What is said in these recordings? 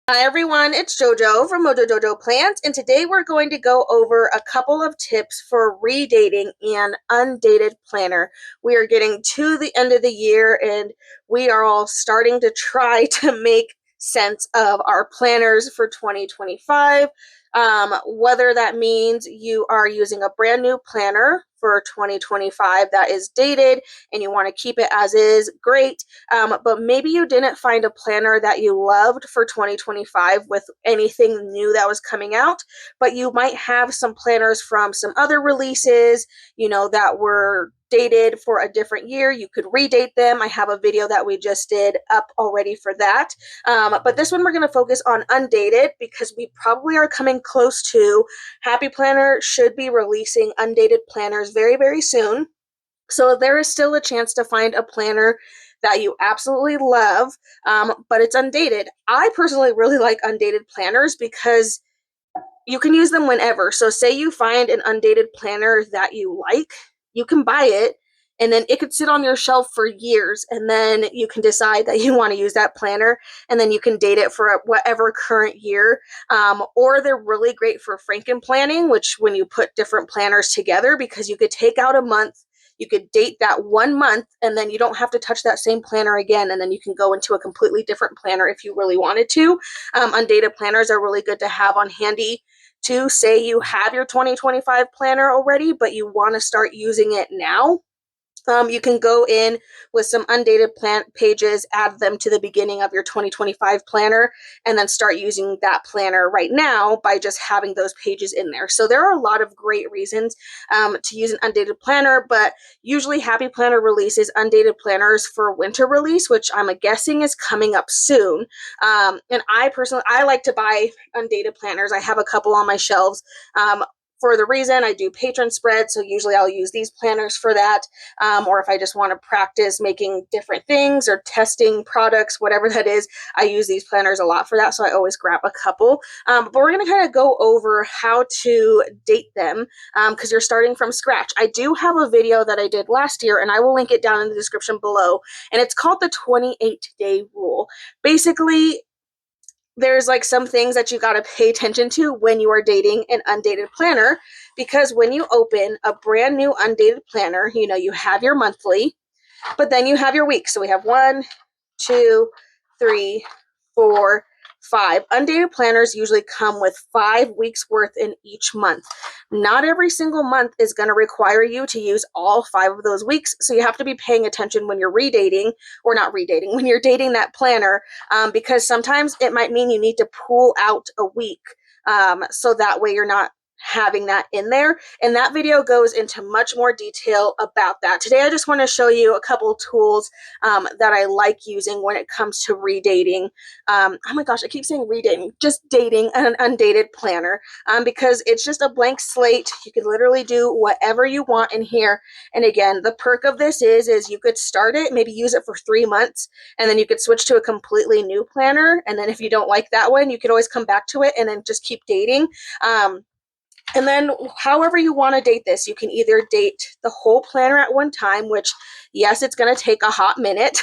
Hi everyone, it's JoJo from Mojo Jojo Plants, and today we're going to go over a couple of tips for redating an undated planner. We are getting to the end of the year and we are all starting to try to make sense of our planners for 2025. Whether that means you are using a brand new planner for 2025 that is dated and you want to keep it as is, great. But maybe you didn't find a planner that you loved for 2025 with anything new that was coming out, but you might have some planners from some other releases, that were dated for a different year. You could redate them. I have a video that we just did up already for that. But this one we're going to focus on undated because we probably are coming close to Happy Planner should be releasing undated planners very, very soon. So there is still a chance to find a planner that you absolutely love, but it's undated. I personally really like undated planners because you can use them whenever. So say you find an undated planner that you like, you can buy it and then it could sit on your shelf for years, and then you can decide that you want to use that planner and then you can date it for whatever current year. Or they're really great for Franken planning, which when you put different planners together, because you could take out a month, you could date that 1 month, and then you don't have to touch that same planner again, and then you can go into a completely different planner if you really wanted to. Undated planners are really good to have on handy to say you have your 2025 planner already, but you want to start using it now. You can go in with some undated plant pages, add them to the beginning of your 2025 planner, and then start using that planner right now by just having those pages in there. So there are a lot of great reasons to use an undated planner, but usually Happy Planner releases undated planners for winter release, which I'm guessing is coming up soon. And I like to buy undated planners. I have a couple on my shelves. For the reason I do patron spreads, so usually I'll use these planners for that. Or if I just want to practice making different things or testing products, whatever that is, I use these planners a lot for that, so I always grab a couple. But we're going to kind of go over how to date them because you're starting from scratch. I do have a video that I did last year, and I will link it down in the description below, and it's called the 28-day rule. Basically, there's like some things that you got to pay attention to when you are dating an undated planner, because when you open a brand new undated planner, you have your monthly, but then you have your weeks. So we have 1, 2, 3, 4, 5. Undated planners usually come with 5 weeks worth in each month. Not every single month is going to require you to use all 5 of those weeks. So you have to be paying attention when you're redating, or not redating, when you're dating that planner, because sometimes it might mean you need to pull out a week. So that way you're not having that in there, and that video goes into much more detail about that. Today I just want to show you a couple of tools that I like using when it comes to redating. Oh my gosh, I keep saying redating, just dating an undated planner, because it's just a blank slate. You can literally do whatever you want in here. And again, the perk of this is you could start it, maybe use it for 3 months, and then you could switch to a completely new planner, and then if you don't like that one, you could always come back to it and then just keep dating. And then however you want to date this, you can either date the whole planner at one time, which, yes, it's going to take a hot minute.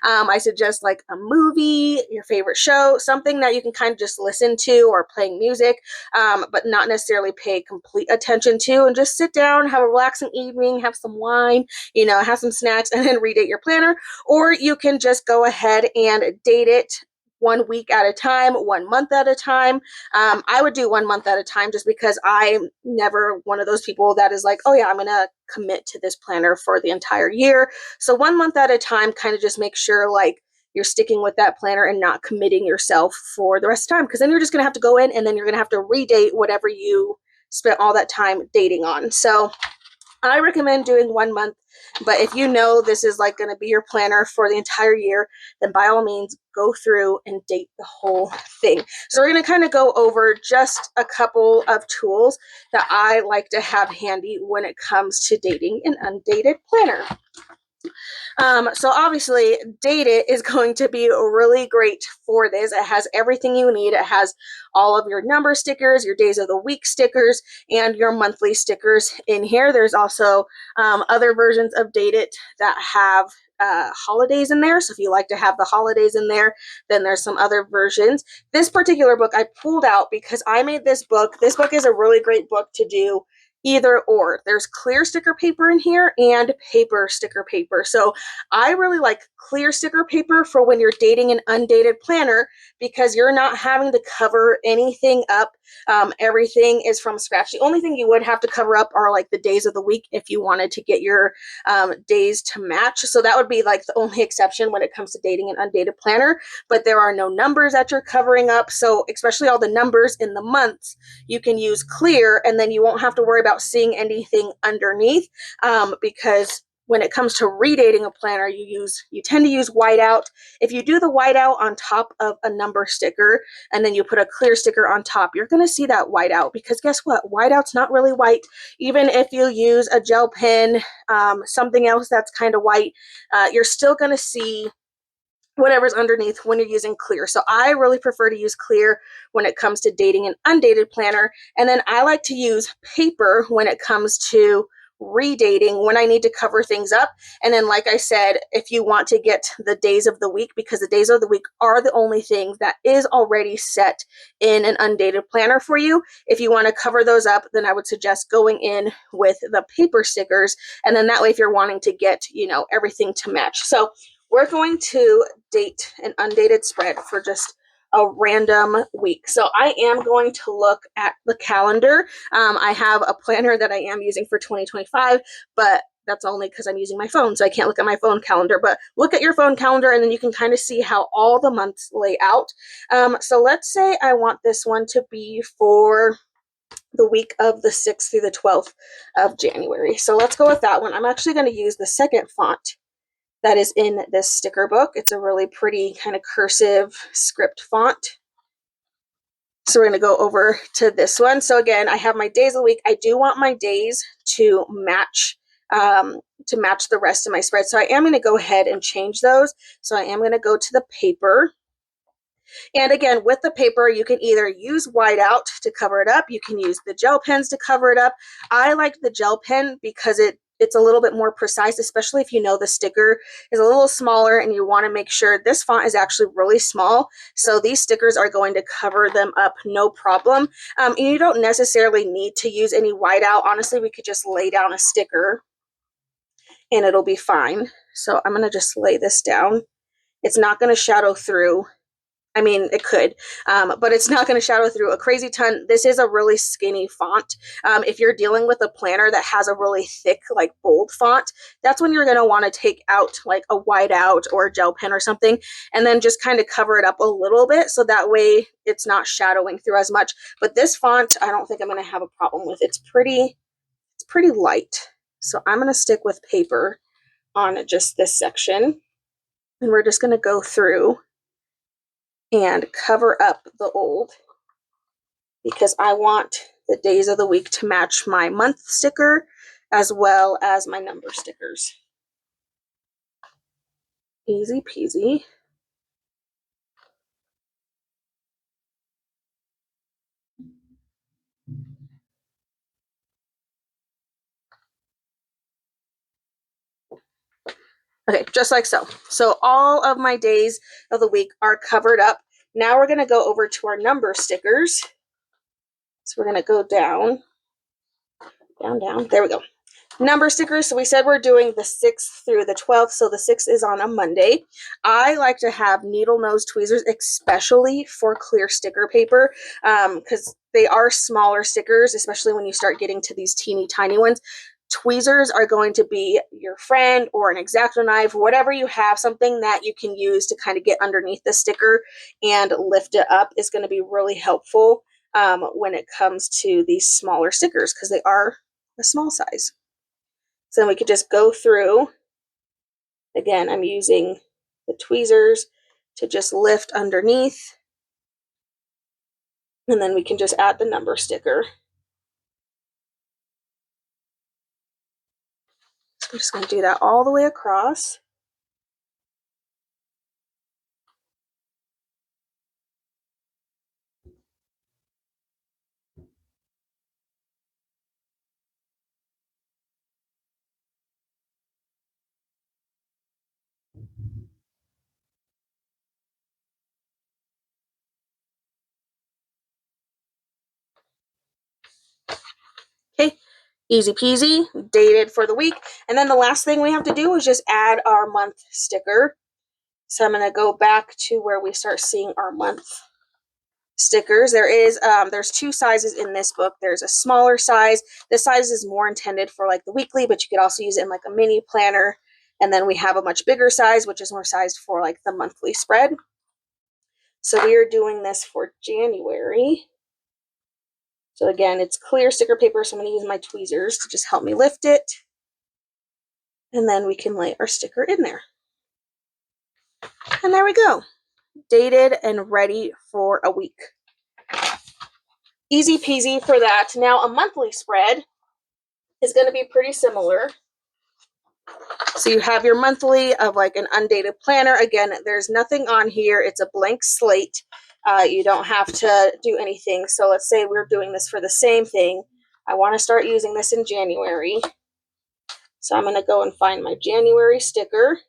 I suggest like a movie, your favorite show, something that you can kind of just listen to, or playing music, but not necessarily pay complete attention to, and just sit down, have a relaxing evening, have some wine, have some snacks, and then redate your planner. Or you can just go ahead and date it 1 week at a time, 1 month at a time. I would do 1 month at a time, just because I'm never one of those people that is like, oh yeah, I'm going to commit to this planner for the entire year. So 1 month at a time, kind of just make sure like you're sticking with that planner and not committing yourself for the rest of the time, because then you're just going to have to go in and then you're going to have to redate whatever you spent all that time dating on. So I recommend doing 1 month, but if you know this is like going to be your planner for the entire year, then by all means go through and date the whole thing. So we're going to kind of go over just a couple of tools that I like to have handy when it comes to dating an undated planner. So obviously, Dated is going to be really great for this. It has everything you need. It has all of your number stickers, your days of the week stickers, and your monthly stickers in here. There's also other versions of Dated that have holidays in there. So if you like to have the holidays in there, then there's some other versions. This particular book I pulled out because I made this book. This book is a really great book to do either or. There's clear sticker paper in here and paper sticker paper. So I really like clear sticker paper for when you're dating an undated planner because you're not having to cover anything up. Everything is from scratch. The only thing you would have to cover up are like the days of the week if you wanted to get your days to match. So that would be like the only exception when it comes to dating an undated planner. But there are no numbers that you're covering up. So especially all the numbers in the months, you can use clear, and then you won't have to worry about seeing anything underneath because when it comes to redating a planner, you tend to use whiteout. If you do the whiteout on top of a number sticker and then you put a clear sticker on top, you're going to see that whiteout because guess what? Whiteout's not really white. Even if you use a gel pen, something else that's kind of white, you're still going to see whatever's underneath when you're using clear. So I really prefer to use clear when it comes to dating an undated planner. And then I like to use paper when it comes to redating when I need to cover things up. And then, like I said, if you want to get the days of the week, because the days of the week are the only thing that is already set in an undated planner for you. If you want to cover those up, then I would suggest going in with the paper stickers. And then that way, if you're wanting to get, everything to match. So we're going to date an undated spread for just a random week. So I am going to look at the calendar. I have a planner that I am using for 2025, but that's only because I'm using my phone, so I can't look at my phone calendar. But look at your phone calendar, and then you can kind of see how all the months lay out. So let's say I want this one to be for the week of the 6th through the 12th of January. So let's go with that one. I'm actually going to use the second font that is in this sticker book. It's a really pretty kind of cursive script font. So we're going to go over to this one. So again, I have my days of the week. I do want my days to match the rest of my spread. So I am going to go ahead and change those. So I am going to go to the paper. And again, with the paper, you can either use whiteout to cover it up. You can use the gel pens to cover it up. I like the gel pen because it's a little bit more precise, especially if you know the sticker is a little smaller and you want to make sure this font is actually really small. So these stickers are going to cover them up no problem. And you don't necessarily need to use any whiteout. Honestly, we could just lay down a sticker and it'll be fine. So I'm going to just lay this down. It's not going to shadow through. I mean, it could, but it's not going to shadow through a crazy ton. This is a really skinny font. If you're dealing with a planner that has a really thick, like bold font, that's when you're going to want to take out like a whiteout or a gel pen or something, and then just kind of cover it up a little bit so that way it's not shadowing through as much. But this font, I don't think I'm going to have a problem with. It's pretty light. So I'm going to stick with paper on just this section, and we're just going to go through and cover up the old because I want the days of the week to match my month sticker as well as my number stickers. Easy peasy. Okay, just like so. So all of my days of the week are covered up. Now we're going to go over to our number stickers. So we're going to go down. There we go. Number stickers. So we said we're doing the 6th through the 12th. So the 6th is on a Monday. I like to have needle nose tweezers, especially for clear sticker paper, because they are smaller stickers, especially when you start getting to these teeny tiny ones. Tweezers are going to be your friend, or an X-Acto knife, whatever you have, something that you can use to kind of get underneath the sticker and lift it up is going to be really helpful when it comes to these smaller stickers because they are a small size. So then we could just go through. Again, I'm using the tweezers to just lift underneath. And then we can just add the number sticker. So I'm just going to do that all the way across. Easy peasy, dated for the week. And then the last thing we have to do is just add our month sticker. So I'm going to go back to where we start seeing our month stickers. There's two sizes in this book. There's a smaller size. This size is more intended for like the weekly, but you could also use it in like a mini planner. And then we have a much bigger size, which is more sized for like the monthly spread. So we are doing this for January. So again, it's clear sticker paper, so I'm going to use my tweezers to just help me lift it. And then we can lay our sticker in there. And there we go. Dated and ready for a week. Easy peasy for that. Now a monthly spread is going to be pretty similar. So you have your monthly of like an undated planner. Again, there's nothing on here. It's a blank slate. You don't have to do anything. So let's say we're doing this for the same thing. I want to start using this in January. So I'm going to go and find my January sticker.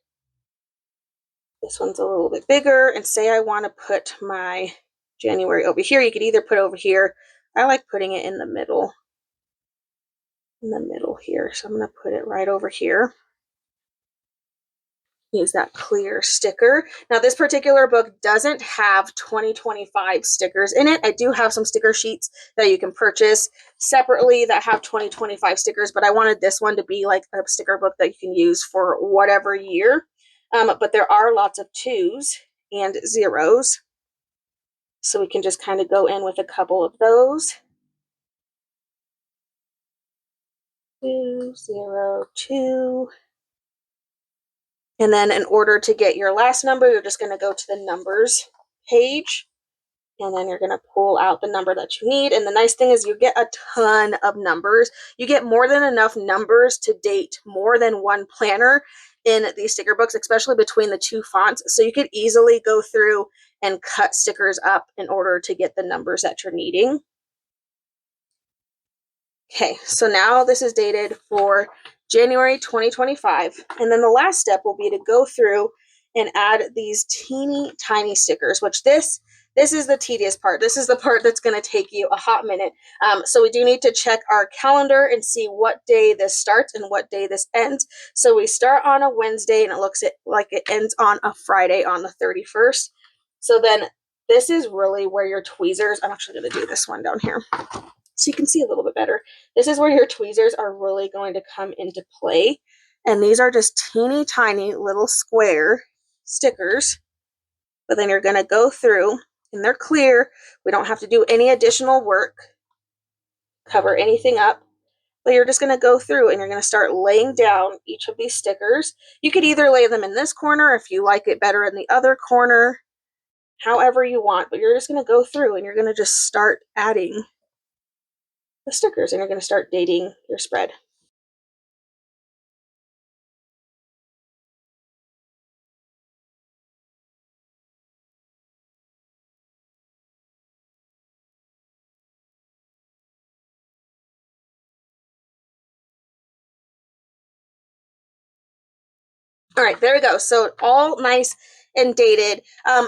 This one's a little bit bigger, and say I want to put my January over here. You could either put it over here. I like putting it in the middle. In the middle here. So I'm going to put it right over here. Use that clear sticker. Now this particular book doesn't have 2025 stickers in it. I do have some sticker sheets that you can purchase separately that have 2025 stickers, but I wanted this one to be like a sticker book that you can use for whatever year. But there are lots of 2s and 0s. So we can just kind of go in with a couple of those. 2, 0, 2. And then in order to get your last number, you're just going to go to the numbers page. And then you're going to pull out the number that you need. And the nice thing is you get a ton of numbers. You get more than enough numbers to date more than one planner in these sticker books, especially between the two fonts. So you could easily go through and cut stickers up in order to get the numbers that you're needing. Okay, so now this is dated for January 2025. And then the last step will be to go through and add these teeny tiny stickers, which this is the tedious part. This is the part that's going to take you a hot minute. So we do need to check our calendar and see what day this starts and what day this ends. So we start on a Wednesday and it looks like it ends on a Friday on the 31st. So then this is really where your tweezers, I'm actually going to do this one down here so you can see a little bit better. This is where your tweezers are really going to come into play. And these are just teeny tiny little square stickers. But then you're going to go through, and they're clear. We don't have to do any additional work, cover anything up. But you're just going to go through and you're going to start laying down each of these stickers. You could either lay them in this corner if you like it better in the other corner, however you want. But you're just going to go through and you're going to just start adding the stickers and you're going to start dating your spread. All right, there we go. So all nice and dated.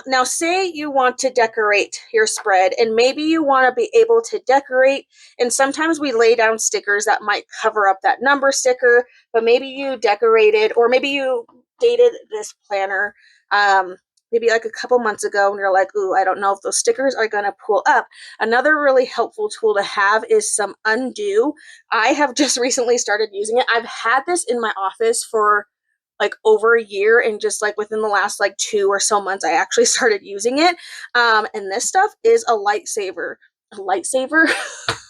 Now say you want to decorate your spread and maybe you want to be able to decorate, and sometimes we lay down stickers that might cover up that number sticker, but maybe you decorated or maybe you dated this planner maybe like a couple months ago and you're like, ooh, I don't know if those stickers are going to pull up. Another really helpful tool to have is some undo. I have just recently started using it. I've had this in my office for like over a year, and just like within the last like 2 or so months I actually started using it. And this stuff is a lightsaver. A lightsaver?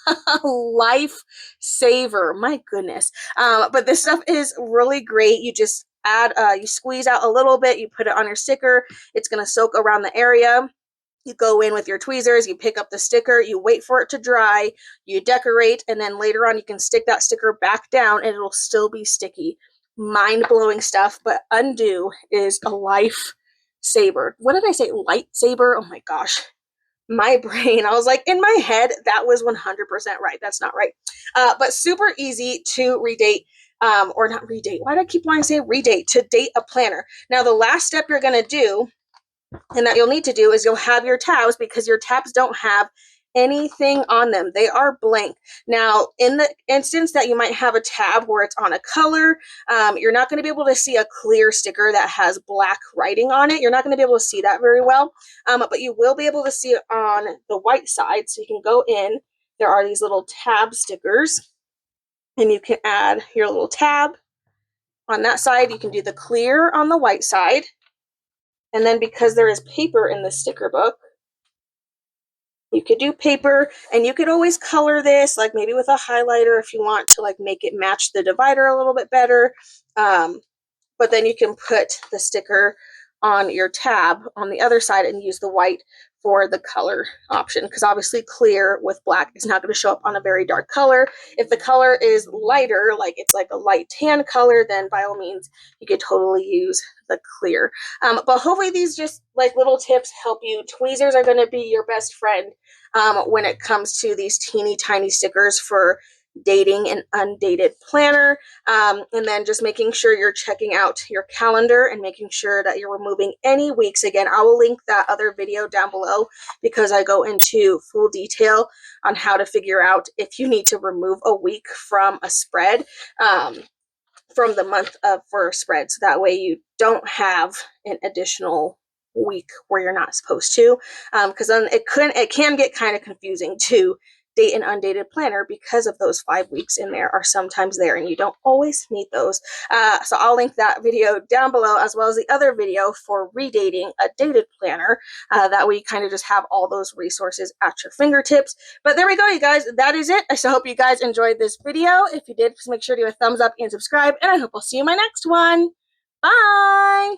A lifesaver. My goodness. But this stuff is really great. You just add you squeeze out a little bit, you put it on your sticker, it's going to soak around the area. You go in with your tweezers, you pick up the sticker, you wait for it to dry, you decorate, and then later on you can stick that sticker back down and it'll still be sticky. Mind-blowing stuff, but undo is a lifesaver. What did I say? Lightsaber? Oh my gosh. My brain, I was like, in my head, that was 100% right. That's not right. But super easy to redate, or not redate. Why do I keep wanting to say redate? To date a planner. Now, the last step you're going to do, and that you'll need to do, is you'll have your tabs, because your tabs don't have anything on them. They are blank. Now, in the instance that you might have a tab where it's on a color, you're not going to be able to see a clear sticker that has black writing on it. You're not going to be able to see that very well, but you will be able to see it on the white side. So you can go in. There are these little tab stickers, and you can add your little tab on that side. You can do the clear on the white side. And then because there is paper in the sticker book, you could do paper, and you could always color this, like maybe with a highlighter if you want to like make it match the divider a little bit better. But then you can put the sticker on your tab on the other side and use the white for the color option, because obviously clear with black is not going to show up on a very dark color. If the color is lighter, like it's like a light tan color, then by all means you could totally use the clear. But hopefully these just like little tips help you. Tweezers are going to be your best friend when it comes to these teeny tiny stickers for dating an undated planner. And then just making sure you're checking out your calendar and making sure that you're removing any weeks. Again, I will link that other video down below because I go into full detail on how to figure out if you need to remove a week from a spread, from the month of for a spread, so that way you don't have an additional week where you're not supposed to, because then it can get kind of confusing to date an undated planner because of those 5 weeks in there are sometimes there, and you don't always need those. So I'll link that video down below, as well as the other video for redating a dated planner. That way you kind of just have all those resources at your fingertips. But there we go, you guys. That is it. I so hope you guys enjoyed this video. If you did, please make sure to give a thumbs up and subscribe, and I hope I'll see you in my next one. Bye!